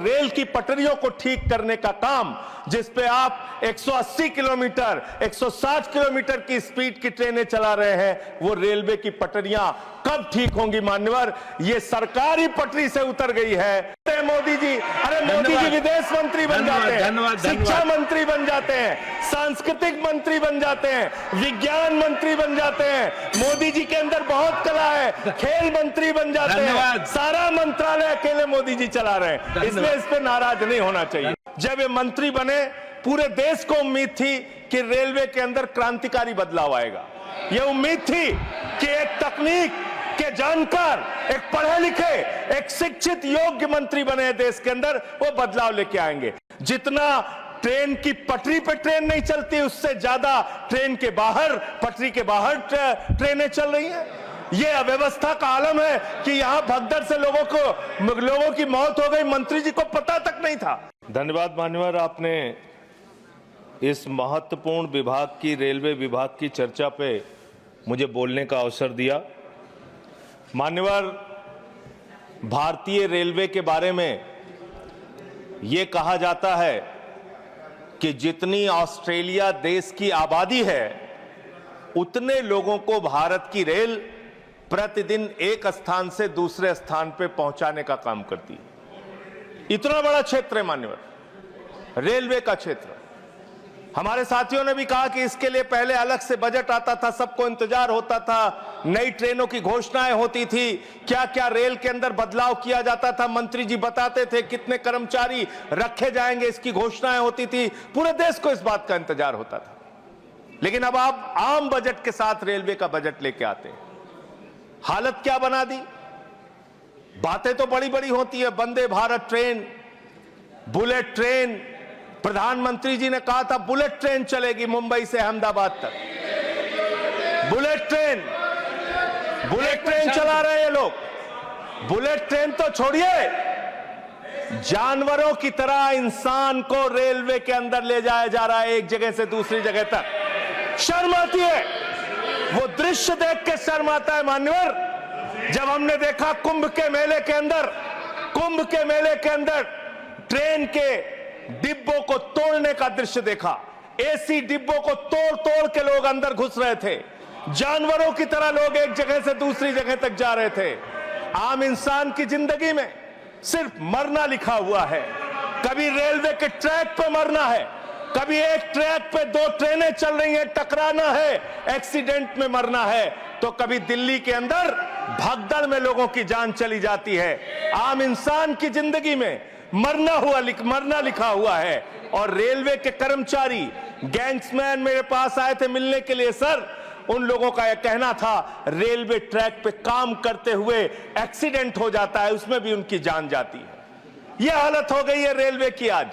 Rail की पटरियों को ठीक करने का काम, जिस पे आप 180 किलोमीटर 160 किलोमीटर की स्पीड की ट्रेनें चला रहे हैं, वो रेलवे की पटरियां कब ठीक होंगी मान्यवर? ये सरकारी पटरी से उतर गई है। मोदी जी, अरे मोदी जी विदेश मंत्री बन जाते हैं, शिक्षा मंत्री बन जाते हैं, सांस्कृतिक मंत्री बन जाते हैं, विज्ञान मंत्री बन जाते हैं। मोदी जी के अंदर बहुत कला है, खेल मंत्री बन जाते हैं। सारा मंत्रालय अकेले मोदी जी चला रहे हैं, इसलिए इस पे नाराज नहीं होना चाहिए। जब ये मंत्री बने, पूरे देश को उम्मीद थी कि रेलवे के अंदर क्रांतिकारी बदलाव आएगा। ये उम्मीद थी कि एक तकनीक के जानकार, एक पढ़े लिखे, एक शिक्षित योग्य मंत्री बने देश के अंदर, वो बदलाव लेके आएंगे। जितना ट्रेन की पटरी पे ट्रेन नहीं चलती, उससे ज्यादा ट्रेन के बाहर, पटरी के बाहर ट्रेनें चल रही हैं। ये अव्यवस्था का आलम है कि यहां भगदड़ से लोगों की मौत हो गई, मंत्री जी को पता तक नहीं था। धन्यवाद मान्यवर, आपने इस महत्वपूर्ण विभाग की, रेलवे विभाग की चर्चा पे मुझे बोलने का अवसर दिया। मान्यवर, भारतीय रेलवे के बारे में ये कहा जाता है कि जितनी ऑस्ट्रेलिया देश की आबादी है, उतने लोगों को भारत की रेल प्रतिदिन एक स्थान से दूसरे स्थान पे पहुंचाने का काम करती है। इतना बड़ा क्षेत्र है मान्यवर, रेलवे का क्षेत्र। हमारे साथियों ने भी कहा कि इसके लिए पहले अलग से बजट आता था, सबको इंतजार होता था, नई ट्रेनों की घोषणाएं होती थी, क्या क्या रेल के अंदर बदलाव किया जाता था, मंत्री जी बताते थे कितने कर्मचारी रखे जाएंगे, इसकी घोषणाएं होती थी, पूरे देश को इस बात का इंतजार होता था। लेकिन अब आप आम बजट के साथ रेलवे का बजट लेके आते हैं, हालत क्या बना दी। बातें तो बड़ी बड़ी होती है, Vande Bharat train, bullet train, प्रधानमंत्री जी ने कहा था बुलेट ट्रेन चलेगी मुंबई से अहमदाबाद तक। बुलेट ट्रेन चला रहे हैं ये लोग। बुलेट ट्रेन तो छोड़िए, जानवरों की तरह इंसान को रेलवे के अंदर ले जाया जा रहा है, एक जगह से दूसरी जगह तक। शर्म आती है, वो दृश्य देख के शर्म आता है मान्यवर। जब हमने देखा कुंभ के मेले के अंदर ट्रेन के डिब्बों को तोड़ने का दृश्य देखा, एसी डिब्बों को तोड़ तोड़ के लोग अंदर घुस रहे थे, जानवरों की तरह लोग एक जगह से दूसरी जगह तक जा रहे थे। आम इंसान की जिंदगी में सिर्फ मरना लिखा हुआ है। कभी रेलवे के ट्रैक पे मरना है, कभी एक ट्रैक पे दो ट्रेनें चल रही हैं, टकराना है, एक्सीडेंट में मरना है, तो कभी दिल्ली के अंदर भगदड़ में लोगों की जान चली जाती है। आम इंसान की जिंदगी में मरना लिखा हुआ है। और रेलवे के कर्मचारी, गैंग्समैन मेरे पास आए थे मिलने के लिए। सर, उन लोगों का यह कहना था रेलवे ट्रैक पे काम करते हुए एक्सीडेंट हो जाता है, उसमें भी उनकी जान जाती है। यह हालत हो गई है रेलवे की आज।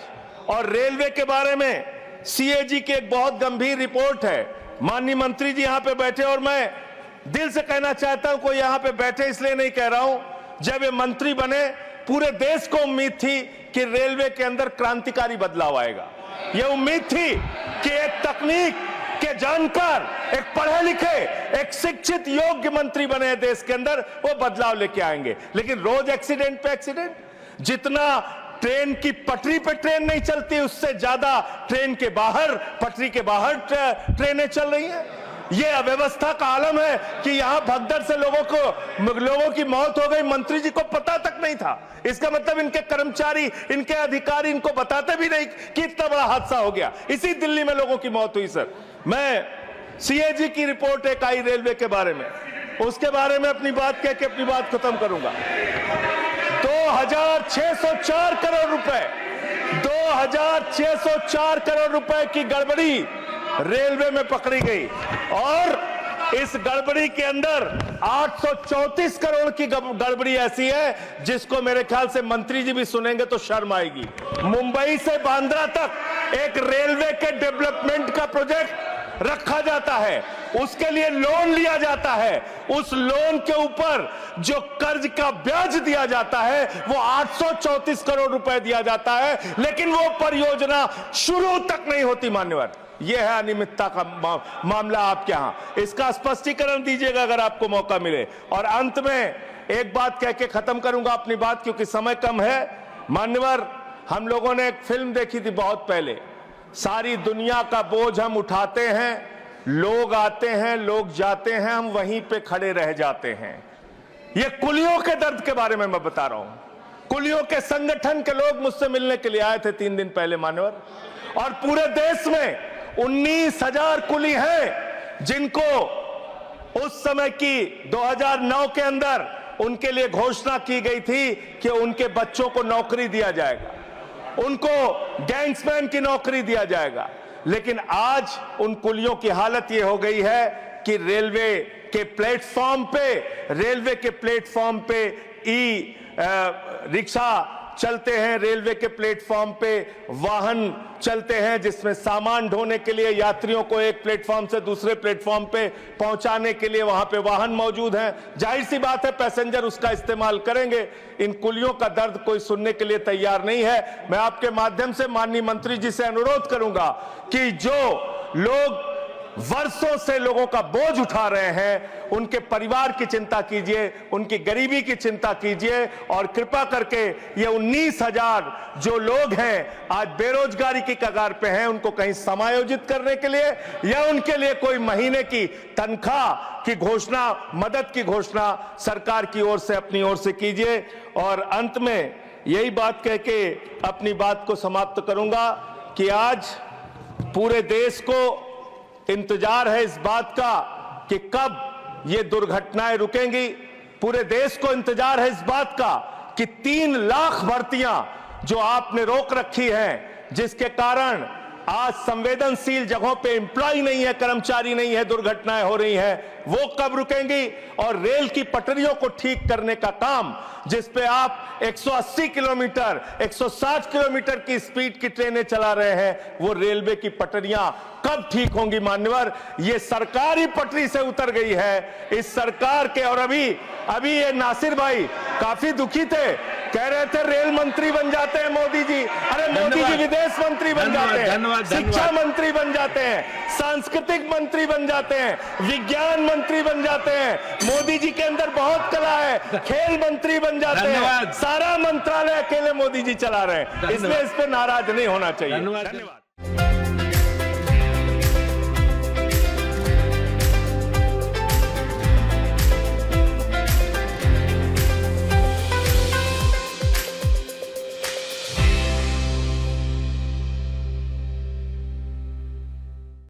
और रेलवे के बारे में सीएजी की एक बहुत गंभीर रिपोर्ट है। माननीय मंत्री जी यहां पे बैठे, और मैं दिल से कहना चाहता हूं, कोई यहां पे बैठे इसलिए नहीं कह रहा हूं, जब ये मंत्री बने पूरे देश को उम्मीद थी कि रेलवे के अंदर क्रांतिकारी बदलाव आएगा। यह उम्मीद थी कि एक तकनीक के जानकार, एक पढ़े लिखे, एक शिक्षित योग्य मंत्री बने देश के अंदर, वो बदलाव लेके आएंगे। लेकिन रोज एक्सीडेंट पे एक्सीडेंट। जितना ट्रेन की पटरी पे ट्रेन नहीं चलती, उससे ज्यादा ट्रेन के बाहर, पटरी के बाहर ट्रेनें चल रही हैं। यह अव्यवस्था का आलम है कि यहां भगदड़ से लोगों की मौत हो गई, मंत्री जी को पता तक नहीं था। इसका मतलब इनके कर्मचारी, इनके अधिकारी इनको बताते भी नहीं कि इतना बड़ा हादसा हो गया। इसी दिल्ली में लोगों की मौत हुई। सर, मैं सीएजी की रिपोर्ट एक आई रेलवे के बारे में, उसके बारे में अपनी बात कह के अपनी बात खत्म करूंगा। 2604 करोड़ रुपए, 2604 करोड़ रुपए की गड़बड़ी रेलवे में पकड़ी गई। और इस गड़बड़ी के अंदर 834 करोड़ की गड़बड़ी ऐसी है जिसको मेरे ख्याल से मंत्री जी भी सुनेंगे तो शर्म आएगी। मुंबई से बांद्रा तक एक रेलवे के डेवलपमेंट का प्रोजेक्ट रखा जाता है, उसके लिए लोन लिया जाता है, उस लोन के ऊपर जो कर्ज का ब्याज दिया जाता है वो 834 करोड़ रुपए दिया जाता है, लेकिन वो परियोजना शुरू तक नहीं होती। मान्यवर, यह है अनियमितता का मामला आपके यहां। इसका स्पष्टीकरण दीजिएगा अगर आपको मौका मिले। और अंत में एक बात कह के खत्म करूंगा अपनी बात, क्योंकि समय कम है। मान्यवर, हम लोगों ने एक फिल्म देखी थी बहुत पहले, सारी दुनिया का बोझ हम उठाते हैं, लोग आते हैं, लोग जाते हैं, हम वहीं पे खड़े रह जाते हैं। ये कुलियों के दर्द के बारे में मैं बता रहा हूं। कुलियों के संगठन के लोग मुझसे मिलने के लिए आए थे 3 दिन पहले मान्यवर, और पूरे देश में 19,000 कुली हैं जिनको उस समय की 2009 के अंदर उनके लिए घोषणा की गई थी कि उनके बच्चों को नौकरी दिया जाएगा, उनको गैंग्समैन की नौकरी दिया जाएगा। लेकिन आज उन कुलियों की हालत यह हो गई है कि रेलवे के प्लेटफॉर्म पे ई रिक्शा चलते हैं, रेलवे के प्लेटफॉर्म पे वाहन चलते हैं जिसमें सामान ढोने के लिए यात्रियों को एक प्लेटफॉर्म से दूसरे प्लेटफॉर्म पे पहुंचाने के लिए वहां पे वाहन मौजूद हैं। जाहिर सी बात है पैसेंजर उसका इस्तेमाल करेंगे। इन कुलियों का दर्द कोई सुनने के लिए तैयार नहीं है। मैं आपके माध्यम से माननीय मंत्री जी से अनुरोध करूंगा कि जो लोग वर्षों से लोगों का बोझ उठा रहे हैं, उनके परिवार की चिंता कीजिए, उनकी गरीबी की चिंता कीजिए, और कृपा करके ये 19,000 जो लोग हैं आज बेरोजगारी की कगार पे हैं, उनको कहीं समायोजित करने के लिए या उनके लिए कोई महीने की तनख्वाह की घोषणा, मदद की घोषणा सरकार की ओर से अपनी ओर से कीजिए। और अंत में यही बात कह के अपनी बात को समाप्त करूंगा कि आज पूरे देश को इंतजार है इस बात का कि कब ये दुर्घटनाएं रुकेंगी। पूरे देश को इंतजार है इस बात का कि 3 लाख भर्तियां जो आपने रोक रखी हैं, जिसके कारण आज संवेदनशील जगहों पे एम्प्लॉय नहीं है, कर्मचारी नहीं है, दुर्घटनाएं हो रही हैं, वो कब रुकेंगी। और रेल की पटरियों को ठीक करने का काम, जिस पे आप 180 किलोमीटर 160 किलोमीटर की स्पीड की ट्रेनें चला रहे हैं, वो रेलवे की पटरियां कब ठीक होंगी मान्यवर। ये सरकारी पटरी से उतर गई है इस सरकार के। और अभी ये नासिर भाई काफी दुखी थे, कह रहे थे रेल मंत्री बन जाते हैं मोदी जी। अरे मोदी जी विदेश मंत्री बन जाते हैं, शिक्षा मंत्री बन जाते हैं, सांस्कृतिक मंत्री बन जाते हैं, विज्ञान मंत्री बन जाते हैं। मोदी जी के अंदर बहुत कला है, खेल मंत्री बन जाते हैं। सारा मंत्रालय अकेले मोदी जी चला रहे हैं, इसलिए इस पे नाराज नहीं होना चाहिए। धन्यवाद।